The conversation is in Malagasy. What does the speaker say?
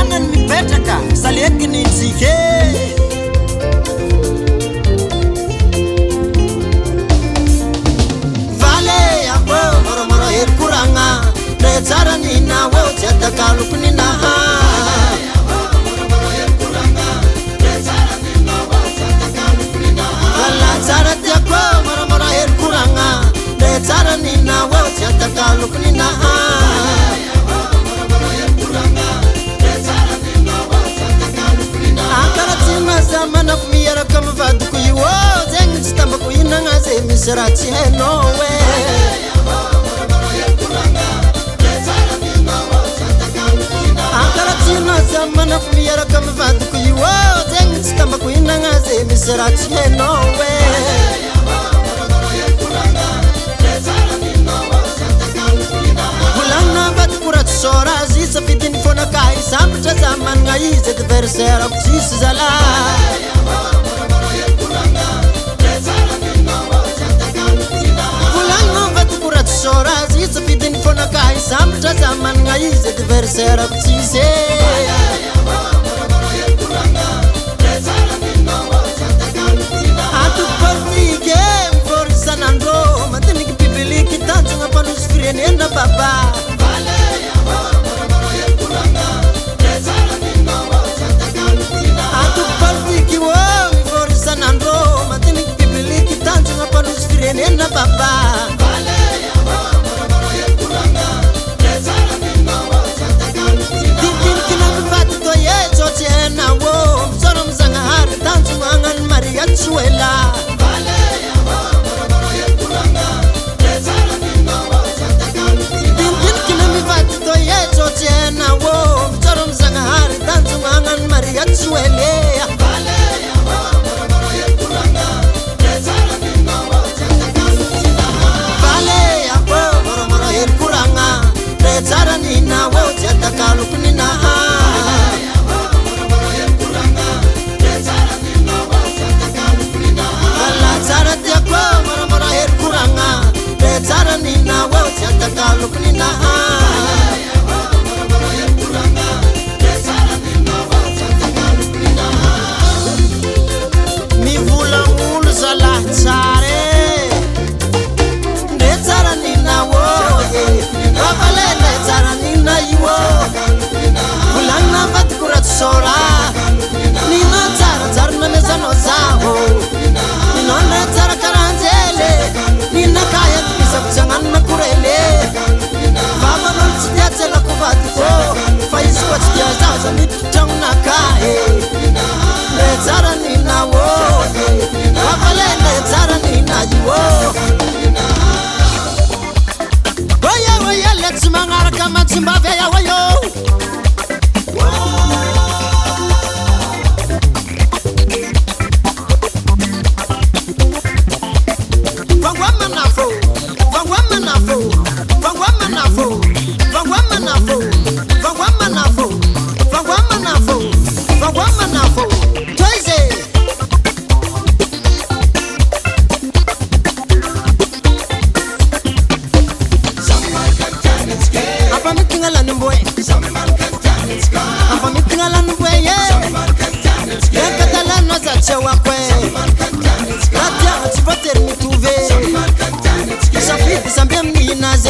tanany mipetraka salekiny tsike vale abo moramora herkuranga re tsara nina wo chetaka lukunina tsara tiako moramora herkuranga re tsara nina wo chetaka lukunina mana kumiyara kama vadu kuyiwo zengi chitamba kuyinanga ze misirati henowe akara tina zamana kumiyara kama vadu kuyiwo zengi chitamba kuyinanga ze misirati henowe kulana vadu kurat sora zisa fitini fona kai samcha zaman ngai zet versera kusis zala sora zisa fitini fona kai samcha zaman ngai zet versera kusis atu parti game for sanandro matini pipili kitanzu ngapanus frienena baba nena baba din kina mfati to yecho tena wo msono mzanga hari tanzu mangan maria chuela din kina mfati to yecho tena wo msono mzanga hari tanzu mangan maria chuela tsara nina wo chetaka lukunina tsara tiako moramora herkuranga tsara nina wo chetaka lukunina mi vula mulu sala tsare tsara nina wo Vavalele tsara nina iwo Kulana vati kurat sora Nina tsara tsara na mezano zaho Ninone tsara karanzele Nina kaya tupisa kuchangan na kurele Vavalol chidia tsela kuvati ko Faisi kwa chidia zaza nitutang na kae Le tsara nina wo Vavalele tsara nina iwo let's mangara kama Zimbabwe ya wayo Vangwama nafo Vangwama nafo Vangwama nafo Vangwama nafo Vangwama nafo Vangwama nafo Vangwama nafo Toize Sambia mninaze